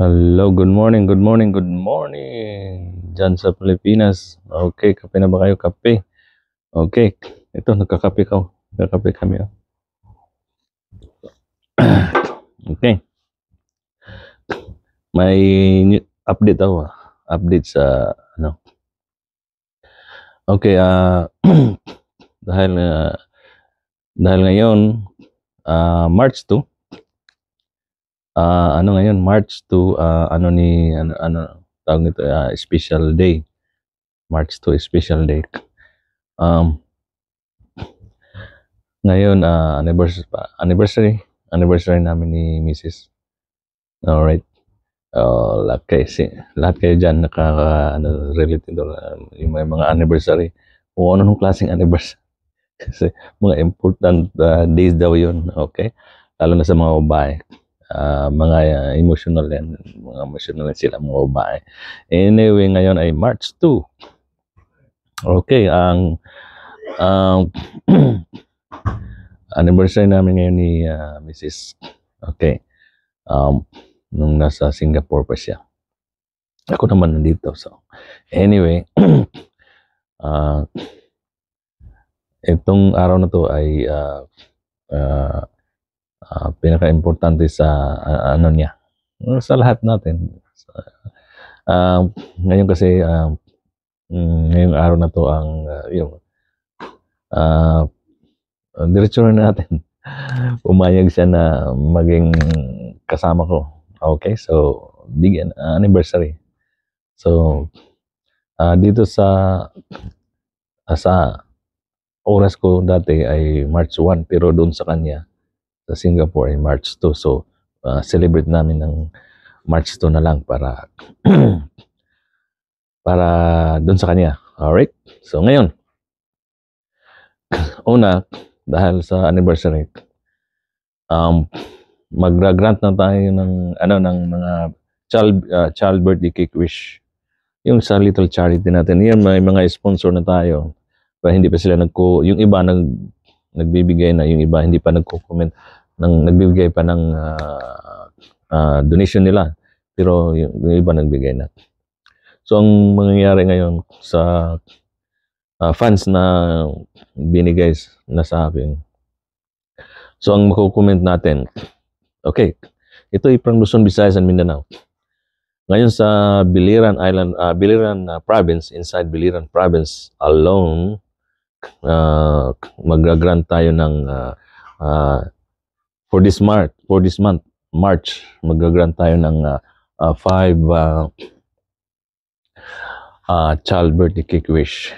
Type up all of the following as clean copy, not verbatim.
Hello, good morning, good morning, good morning. Diyan sa Pilipinas. Okay, kape na ba kayo? Kape. Okay, ito, nagkakape ka. Nagkakape kami. Okay, may update ako. Update sa, ano. Okay, dahil, dahil ngayon, March 2, ano ngayon, March 2, tawag nito, special day. March 2, special day. Ngayon, anniversary namin ni Mrs. Alright. Lahat kayo dyan relate ito, yung mga anniversary. Kung ano nung klaseng anniversary. Kasi mga important days daw yun. Okay? Lalo na sa mga babae. Mga emotional yan. Mga emotional yan sila, mga babae. Anyway, ngayon ay March 2. Okay, ang anniversary namin ngayon ni Mrs. Okay. Nung nasa Singapore pa siya. Ako naman nandito. So, anyway, itong araw na to ay pinaka-importante sa ano niya. Sa lahat natin. Ngayon kasi, ngayong araw na to ang yung diretso na natin. Umayag siya na maging kasama ko. Okay, so bigyan anniversary. So dito sa oras ko dati ay March 1, pero doon sa kanya sa Singapore ay March 2. So celebrate namin ng March 2 na lang para para doon sa kanya. Alright? So ngayon, una, dahil sa anniversary, magra-grant na tayo ng mga child birthday cake wish. Yung sa little charity natin, yan may mga sponsor na tayo. Pero hindi pa sila yung iba nagbibigay na, yung iba hindi pa nagko-comment, nagbibigay pa ng donation nila. Pero yung iba nagbigay na. So ang mangyayari ngayon sa funds na binigay na sa akin. So ang mako-comment natin, okay, ito ay from Luzon, Visayas and Mindanao. Ngayon sa Biliran Island, Biliran Province, inside Biliran Province alone, mag-grant tayo ng for this month, March, mag-grant tayo ng 5 child birthday cake wish.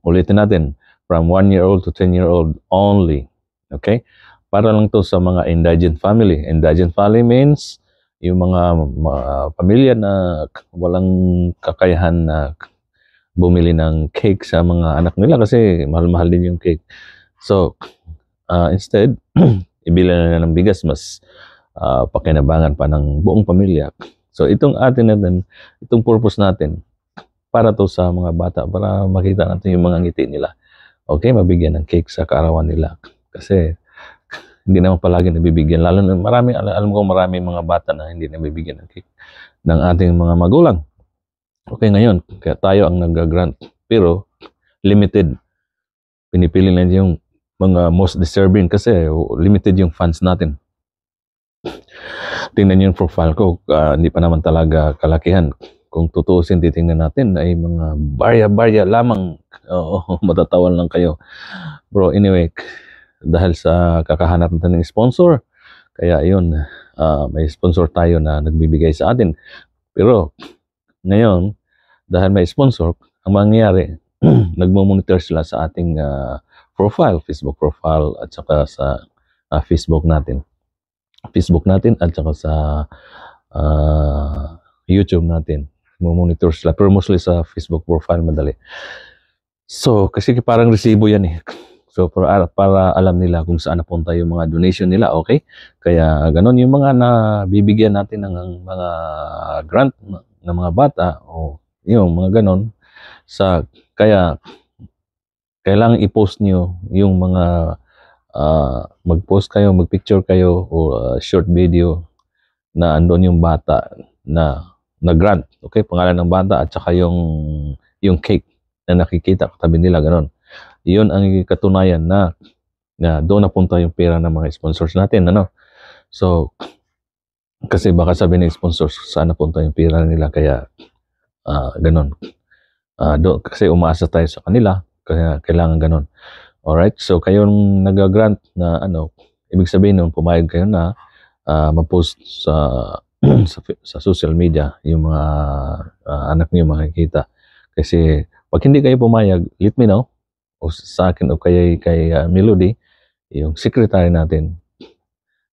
Ulitin natin, from 1-year-old to 10-year-old only. Okay? Para lang to sa mga indigent family. Indigent family means yung mga pamilya na walang kakayahan na bumili ng cake sa mga anak nila kasi mahal-mahal din yung cake. So, instead, ibili na ng bigas, mas pakinabangan pa ng buong pamilya. So, itong purpose natin, para to sa mga bata, para makita natin yung mga ngiti nila. Okay, mabigyan ng cake sa kaarawan nila. Kasi, hindi naman palagi nabibigyan. Lalo na alam ko marami mga bata na hindi nabibigyan ng cake ng ating mga magulang. Okay, ngayon, kaya tayo ang nag-grant. Pero, limited. Pinipili na yung mga most deserving kasi limited yung funds natin. Tingnan yung profile ko, hindi pa naman talaga kalakihan. Kung tutuusin, titingnan natin ay mga barya-barya lamang. Matatawan lang kayo. Bro, anyway, dahil sa kakahanap natin ng sponsor, kaya yun, may sponsor tayo na nagbibigay sa atin. Pero ngayon, dahil may sponsor, ang mangyayari, nagmo-monitor sila sa ating profile, Facebook profile, at saka sa Facebook natin at saka sa YouTube natin. Mo-monitor sila, pero mostly sa Facebook profile madali. So, kasi parang resibo yan eh. So, para alam nila kung saan napunta yung mga donation nila, okay? Kaya ganon yung mga nabibigyan natin ng mga grant ng mga bata o yung mga ganon. Kaya kailangan i-post nyo yung mga mag-post kayo, mag-picture kayo o short video na andun yung bata na grant, okay, pangalan ng bata at saka yung cake na nakikita katabi nila, ganon. Iyon ang katunayan na doon napunta yung pera ng mga sponsors natin, ano. So kasi baka sabi ng sponsors saan napunta yung pera nila, kaya ganon. Kasi umaasa tayo sa kanila, kaya kailangan ganon. Alright, so kayong nag-grant na ibig sabihin nun, pumayag kayo na ma-post sa social media yung mga anak niyo makikita. Kasi pag hindi kayo pumayag, let me know, o sa akin o kay Melody, yung secretary natin,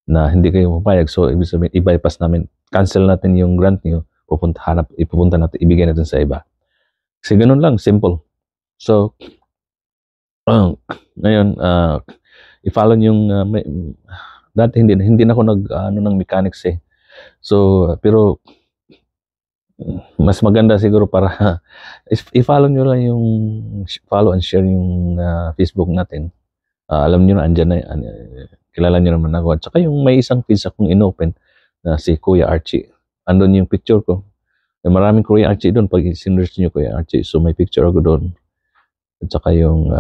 na hindi kayo pumayag. So ibig sabihin, i-bypass namin, cancel natin yung grant niyo, ipupunta natin, ibigay natin sa iba. Kasi ganun lang, simple. So ngayon, i-follow yung dati hindi na ako ng mechanics eh. So pero mas maganda siguro para i-follow nyo lang yung follow and share yung Facebook natin. Alam nyo na, andyan na, kilala nyo naman ako. At saka yung may isang page akong inopen na si Kuya Archie. Andun yung picture ko. Maraming Kuya Archie doon. Pag sinerch nyo Kuya Archie, so may picture ako doon. At saka yung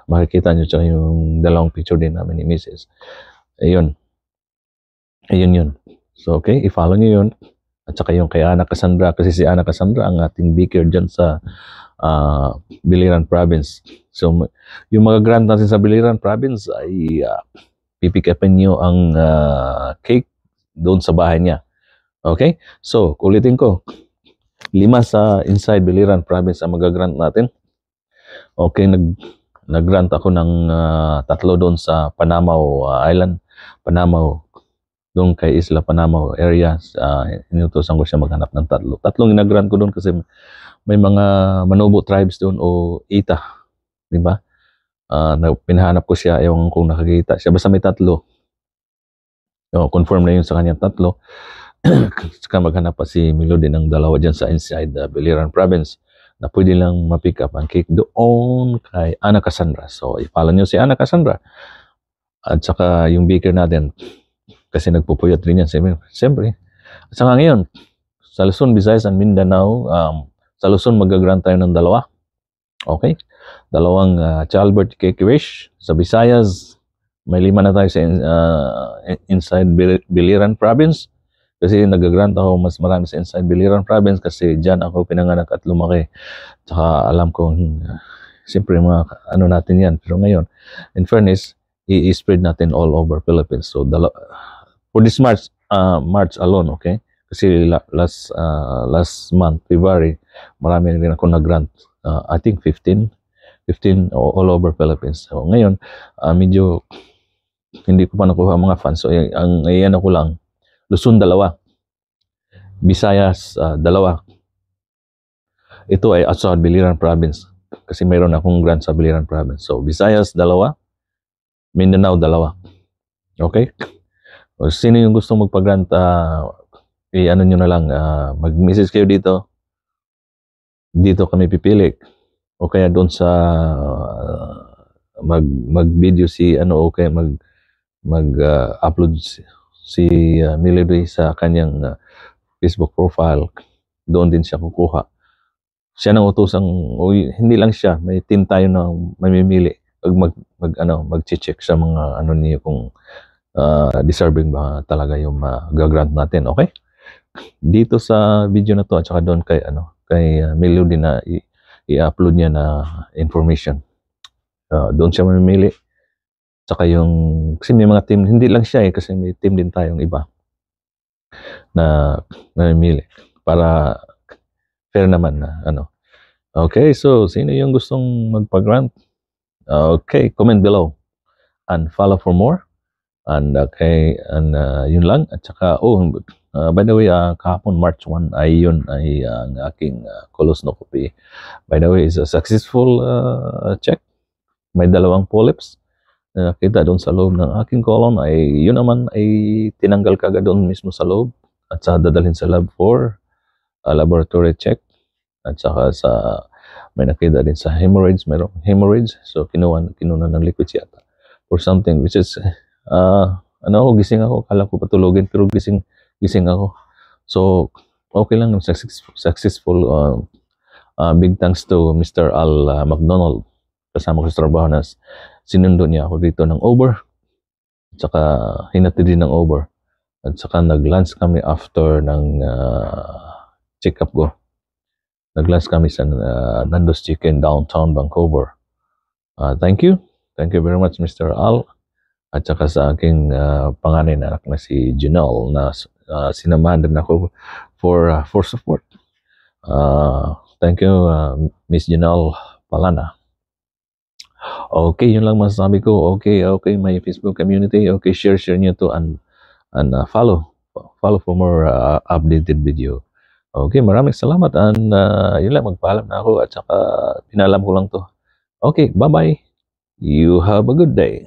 makikita nyo, tsaka yung dalawang picture din namin ni Mrs. Ayun yun. So okay, i-follow nyo yun. At saka yung kay Ana Cassandra, kasi si Ana Cassandra ang ating vicar dyan sa Biliran Province. So yung mga grant natin sa Biliran Province ay pipick upin nyo ang cake doon sa bahay niya. Okay, so ulitin ko, 5 sa inside Biliran Province ang mag-grant natin. Okay, nag-grant ako ng 3 doon sa Panamaw Island, Panamaw, doon kay Isla Panamaw area. Inutusan ko siya maghanap ng 3. 3 ginag-grant ko doon kasi may mga Manobo tribes doon o Ita, di ba? Pinahanap ko siya, ewan kung nakakita siya, basta may 3. Confirm na yun sa kanyang 3. Saka maghanap pa si Melody ng 2 dyan sa inside Biliran Province na pwede lang ma-pick up ang cake doon kay Ana Cassandra. So i-follow nyo si Ana Cassandra at saka yung baker natin, kasi nagpupuyat rin yan siyempre. At saka ngayon sa Luzon, Visayas and Mindanao, sa Luzon mag-grant tayo ng 2. Okay, 2 childbirth cake wish. Sa Visayas may 5 na tayo sa inside Biliran Province. Kasi nag-grant ako mas marami sa inside Biliran Province kasi dyan ako pinanganak at lumaki. Tsaka alam ko, siyempre mga natin yan. Pero ngayon, in fairness, i-spread natin all over Philippines. So for this March alone, okay? Kasi last month, February, marami rin ako nag-grant. I think 15 all over Philippines. So ngayon, medyo hindi ko pa nakuha mga funds. So ang iyan ako lang, Luzon 2, Visayas 2. Ito ay outside Biliran Province kasi mayroon akong grant sa Biliran Province. So Visayas 2, Mindanao 2. Okay? O, sino yung gusto magpa-grant, i-ano nyo na lang, mag-message kayo dito. Dito kami pipili. O kaya doon sa mag-video si okay, mag-upload si Melody sa kanyang Facebook profile. Doon din siya kukuha. Siya nang utusang, hindi lang siya, may team tayo na mamimili pag mag-check sa mga niyo kung deserving ba talaga yung gagrant natin. Okay? Dito sa video na to at saka doon kay Melody na i-upload niya na information. Doon siya mamimili. Saka kasi may mga team, hindi lang siya kasi may team din tayong iba na namimili para fair naman na Okay, so sino yung gustong magpa-grant? Okay, comment below and follow for more. And okay, and yun lang. At saka, by the way, kahapon March 1 ay ang aking coloscopy. By the way, is a successful check. May 2 polyps na nakita doon sa loob ng aking colon. Yun naman ay tinanggal kagad doon mismo sa loob at sa dadalhin sa lab for laboratory check. At saka may nakita din sa hemorrhoids, mayroong hemorrhoids. So kinuha ng liquids yata for something which is gising ako, kala ko patulogin pero gising gising ako. So, okay lang, successful. Big thanks to Mr. Al McDonald. Kasama ko sa trabaho na sinundo niya ako dito ng Uber. At saka hinatid din ng Uber. At saka nag-lunch kami after ng check-up ko. Nag-lunch kami sa Nando's Chicken, downtown Vancouver. Thank you. Thank you very much, Mr. Al. At saka sa aking panganay na anak na si Janelle na sinamahan din ako for support. Thank you, Miss Janelle Palana. Okay, yun lang masasabi ko. Okay, my Facebook community. Okay, share nyo to and follow for more updated video. Okay, maraming salamat and yun lang, magpaalam na ako at saka pinalam ko lang to. Okay, bye-bye. You have a good day.